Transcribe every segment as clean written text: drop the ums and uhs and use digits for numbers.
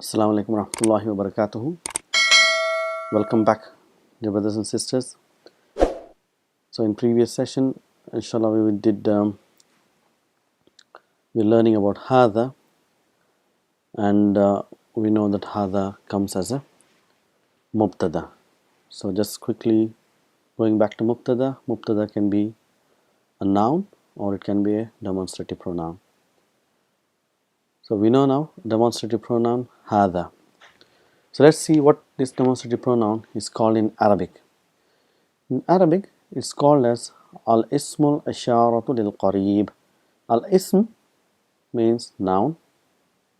Assalamu alaikum warahmatullahi wabarakatuh. Welcome back, dear brothers and sisters. So in previous session, inshallah, we're learning about HADHA, and we know that HADHA comes as a mubtada. So just quickly going back to mubtada. Mubtada can be a noun or it can be a demonstrative pronoun. So we know now demonstrative pronoun HADHA. So let's see what this demonstrative pronoun is called in Arabic. In Arabic, it's called as al-ismul isharatu lil qarib. Al-ism means noun.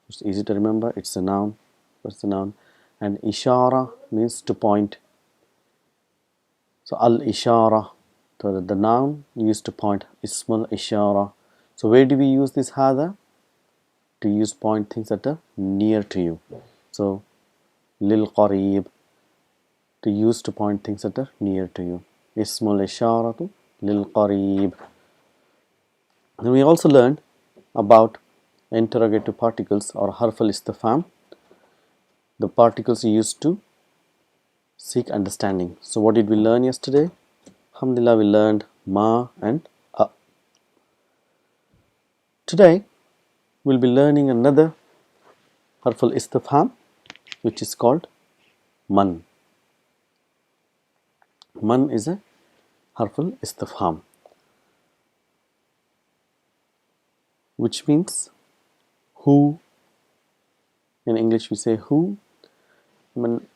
It's easy to remember. It's a noun. What's the noun? And ishara means to point. So al-ishara, so the noun used to point. Ismul ishara. So where do we use this hadha? To use point things that are near to you. So lil qarib, to use to point things that are near to you. Ismul isharatu lil qarib. Then we also learned about interrogative particles or harf al-istifham, the particles used to seek understanding. So what did we learn yesterday? Alhamdulillah, we learned ma and a. Today we'll be learning another harf al-istifham, which is called man. Man is a harf al-istifham, which means who. In English we say who. When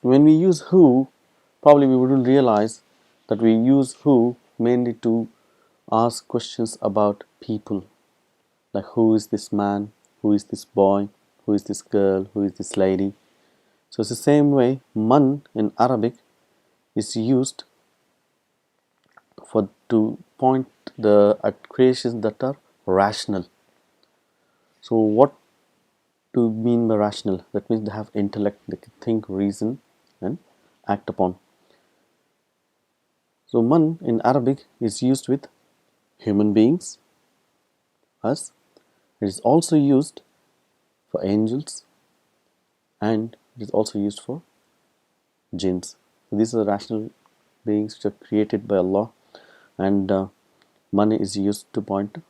we use who, probably we wouldn't realize that we use who mainly to ask questions about people, like who is this man, who is this boy, who is this girl, who is this lady. So it's the same way man in Arabic is used for to point at creations that are rational. So what to mean by rational? That means they have intellect, they can think, reason and act upon. So man in Arabic is used with human beings, as it is also used for angels, and it is also used for jinns. So these are the rational beings which are created by Allah, and man is used to point to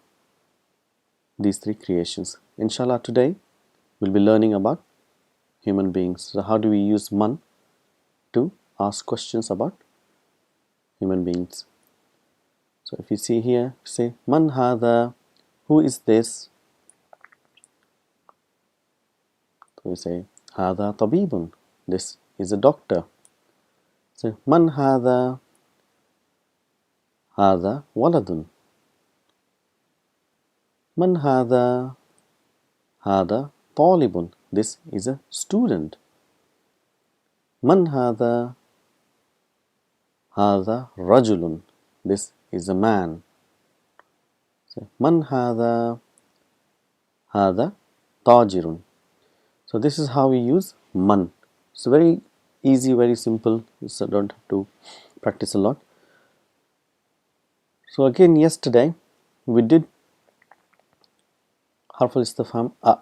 these three creations. Inshallah, today we'll be learning about human beings. So how do we use man to ask questions about human beings? So if you see here, say man hadha, who is this? So we say hadha tabibun, this is a doctor. So man hadha, hadha waladun. Man hadha, hadha talibun, this is a student. Man hadha, hadha rajulun, this is a man. So man hadha, hadha tajirun. So this is how we use man. It's very easy, very simple, so don't have to practice a lot. So again, yesterday we did harf al-istifham a.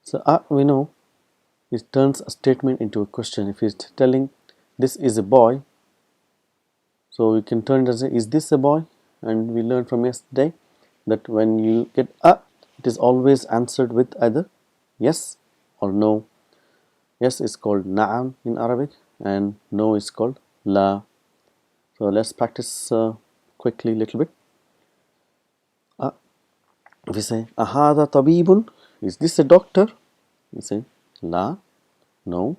So a, we know, it turns a statement into a question. If it's telling this is a boy, so we can turn it as a, is this a boy? And we learned from yesterday that when you get a, it is always answered with either yes or no. Yes is called na'am in Arabic, and no is called la. So let's practice quickly a little bit. If we say ahada tabibun, is this a doctor? We say la, no.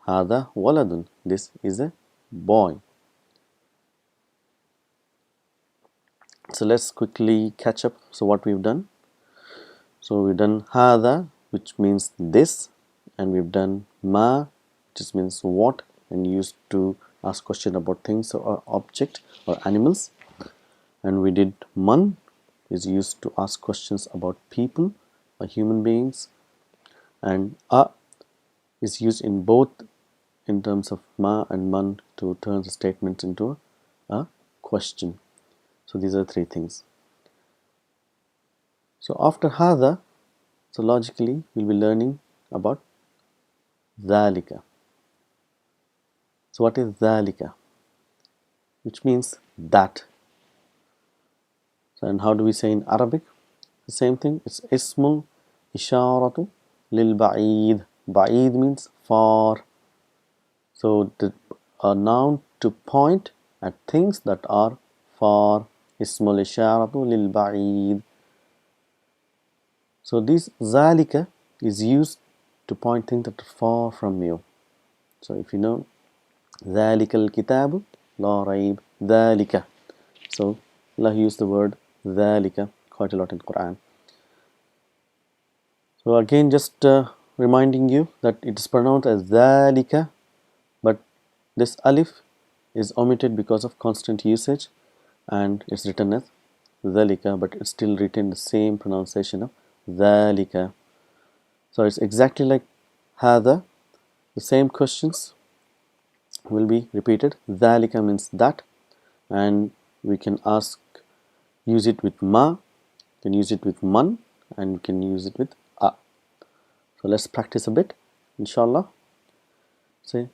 Hada waladun, this is a boy. So let's quickly catch up. So what we've done? So we've done hada, which means this, and we've done ma, which means what, and used to ask question about things or object or animals. And we did man, is used to ask questions about people or human beings, and a is used in both in terms of ma and man to turn the statements into a question. So these are three things. So after hadha, So logically we'll be learning about DHALIKA. So what is DHALIKA? Which means that. So, and how do we say in Arabic? The same thing. It's ismul isharatu lil ba'id. Ba'id means far. So a noun to point at things that are far. Ismul isharatu lil ba'id. So this zalika is used to point things that are far from you. So if you know zalika al-kitabu la raib zalika. So Allah used the word zalika quite a lot in Quran. So again, just reminding you that it is pronounced as zalika, but this alif is omitted because of constant usage, and it's written as zalika, but it's still written the same pronunciation of zalika. So it's exactly like hadha. The same questions will be repeated. Zalika means that, and we can use it with ma, can use it with man, and we can use it with a. So let's practice a bit, inshallah. Say,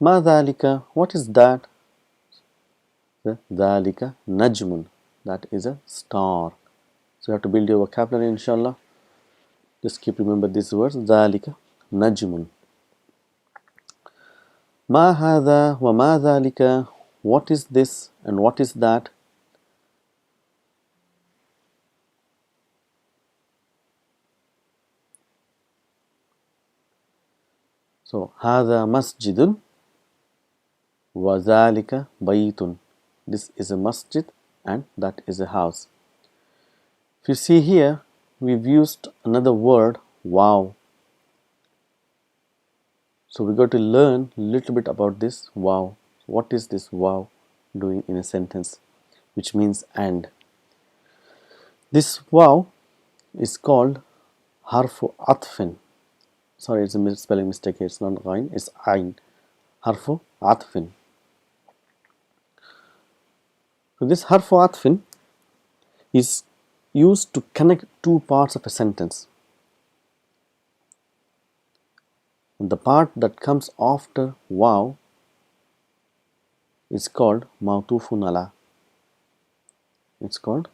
ma dhalika, what is that? Dhalika najmun, that is a star. So you have to build your vocabulary, inshallah. Just keep remember these words. Dhalika najmun. Ma hadha wa ma dhalika, what is this and what is that? So hadha masjidun wa dhalika baytun. This is a masjid and that is a house. If you see here, we've used another word, wow. So we got to learn a little bit about this wow. What is this wow doing in a sentence, which means and. This wow is called harfu atfin. Sorry, it's a spelling mistake here. It's not ghain, it's ain. Harfu atfin. So this harfu atfin is used to connect two parts of a sentence. And the part that comes after wow is called mawtufun ala. It's called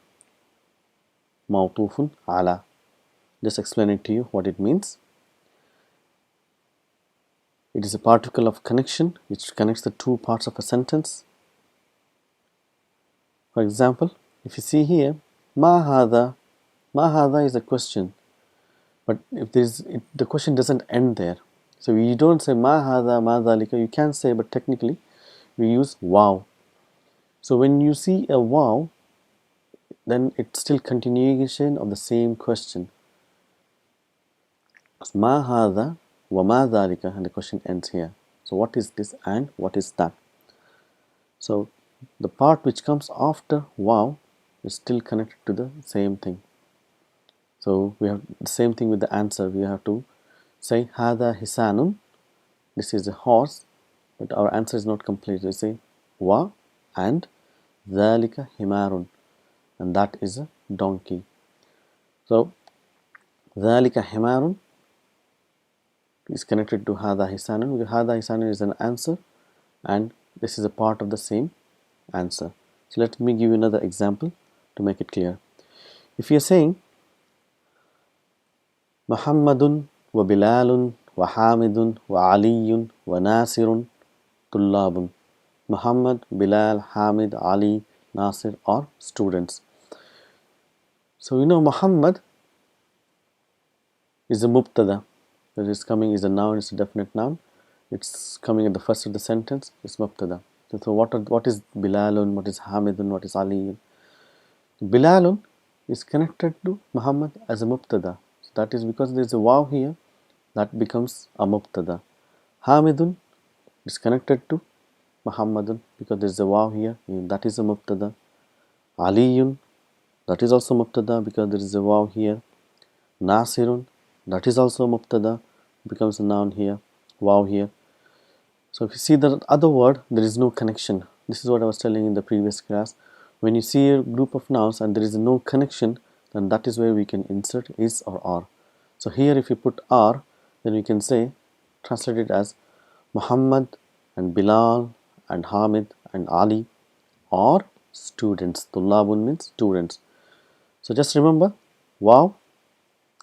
mawtufun ala. Just explaining to you what it means. It is a particle of connection which connects the two parts of a sentence. For example, if you see here, ma hadha is a question, but if the question doesn't end there. So you don't say ma hadha, ma dhalika, you can say, but technically we use wow. So when you see a wow, then it's still continuation of the same question. Ma hadha wa ma dhalika, and the question ends here. So what is this and what is that? So the part which comes after wow is still connected to the same thing. So we have the same thing with the answer. We have to say hadha hisanun, this is a horse, but our answer is not complete. We say wa and dhalika himarun, and that is a donkey. So dhalika himarun is connected to hadha hisanun, because hadha hisanun is an answer and this is a part of the same answer. So let me give you another example to make it clear. If you are saying Muhammadun wa Bilalun wa Hamidun wa Aliyun wa Nasirun tullabun. Muhammad, Bilal, Hamid, Ali, Nasir are students. So you know Muhammad is a mubtada. That is coming is a noun, it's a definite noun. It's coming at the first of the sentence, it's mubtada. So what is Bilalun, what is Hamidun, what is Ali? Bilalun is connected to Muhammad as a mubtada. So that is because there is a wow here, that becomes a mubtada. Hamidun is connected to Muhammadun because there is a wow here, that is a mubtada. Aliyun, that is also mubtada because there is a wow here. Nasirun, that is also mubtada, becomes a noun here, wow here. So if you see the other word, there is no connection. This is what I was telling in the previous class. When you see a group of nouns and there is no connection, then that is where we can insert is or are. So here if you put R, then we can say, translate it as Muhammad and Bilal and Hamid and Ali are students. Tullabun means students. So just remember, wow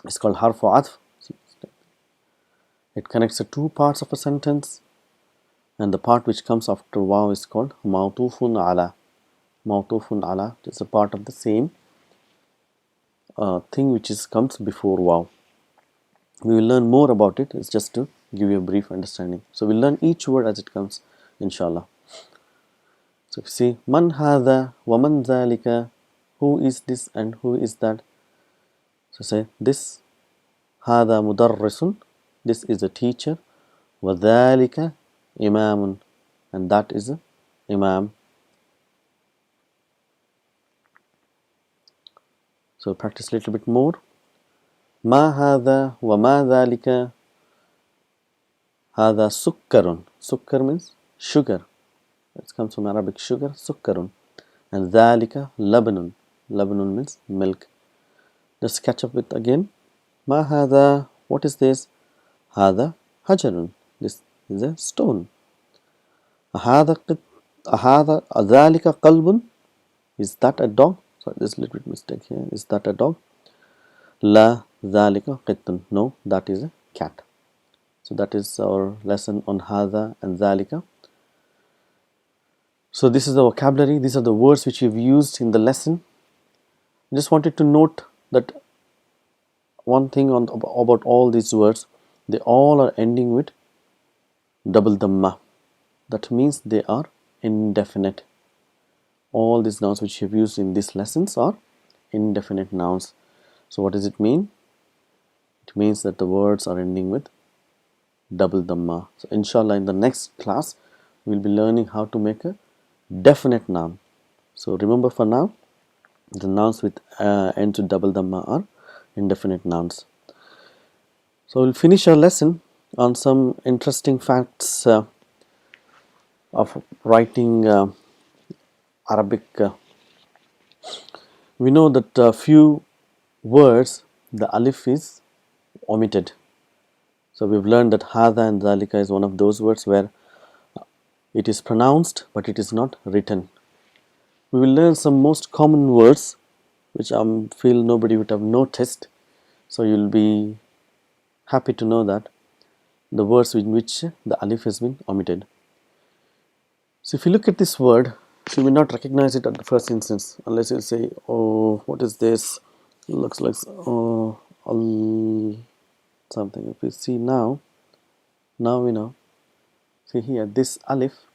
is called harfu atf. It connects the two parts of a sentence, and the part which comes after wow is called mawtufun ala. Mawtufun ala is a part of the same thing which comes before wow. We will learn more about it. It's just to give you a brief understanding. So we'll learn each word as it comes, inshallah. So if you see, man hadha wa man dhalika, who is this and who is that? So say this, hadha mudarrisun, this is a teacher, wa dhalika imamun, and that is a imam. So practice a little bit more. Ma hadha wa ma dhalika, hadha sukkarun. Sukkar means sugar. It comes from Arabic sugar, sukkarun. And dhalika labanun. Labanun means milk. Let's catch up with again. Ma hadha, what is this? Hadha hajarun. This is a stone. Hadha dhalika qalbun. Is that a dog? Sorry, there's a little bit mistake here. Is that a dog? La dhalika qittun. No, that is a cat. So that is our lesson on hadha and dhalika. So this is the vocabulary. These are the words which we've used in the lesson. I just wanted to note that one thing about all these words, they all are ending with double dhamma. That means they are indefinite. All these nouns which we've used in these lessons are indefinite nouns. So what does it mean? It means that the words are ending with double dhamma. So inshallah in the next class we'll be learning how to make a definite noun. So remember, for now the nouns with ends with double dhamma are indefinite nouns. So we'll finish our lesson on some interesting facts of writing Arabic. We know that few words the alif is omitted. So we've learned that hadha and dhalika is one of those words where it is pronounced but it is not written. We will learn some most common words which I feel nobody would have noticed. So you'll be happy to know that the words in which the alif has been omitted. So if you look at this word, you will not recognize it at the first instance unless you say, oh, what is this? It looks like something. If you see now we know. See here, this alif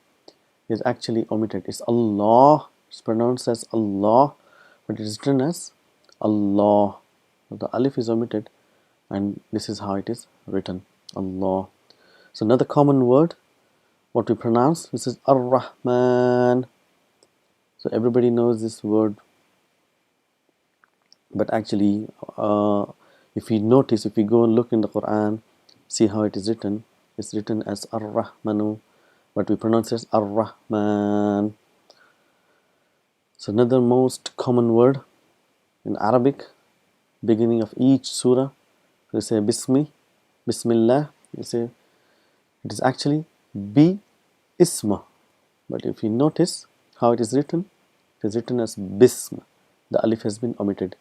is actually omitted. It's Allah. It's pronounced as Allah, but it is written as Allah. The alif is omitted, and this is how it is written, Allah. So another common word, what we pronounce, this is Ar-Rahman. So everybody knows this word, but actually if we notice, if we go and look in the Quran, see how it is written. It's written as Ar-Rahmanu, but we pronounce it as Ar-Rahman. So another most common word in Arabic, beginning of each surah, we say Bismillah, you say it is actually Bi Isma, but if you notice how it is written as Bism. The alif has been omitted.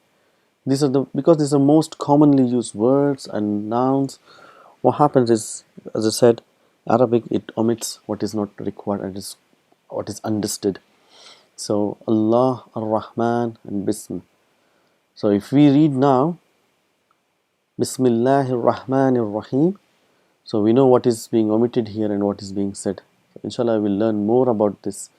Because these are most commonly used words and nouns. What happens is, as I said, Arabic, it omits what is not required and is what is understood. So Allah, Ar-Rahman and Bism. So if we read now Bismillahir Rahmanir Rahim, so we know what is being omitted here and what is being said. So inshallah we'll learn more about this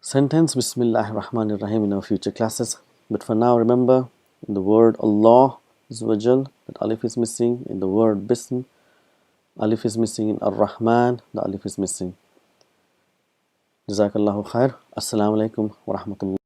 sentence Bismillahir Rahmanir Rahim in our future classes. But for now, remember, in the word Allah Azawajal, that alif is missing. In the word Bism, alif is missing. In Ar-Rahman, the alif is missing. Jazakallahu khair. Assalamu alaikum wa rahmatullah.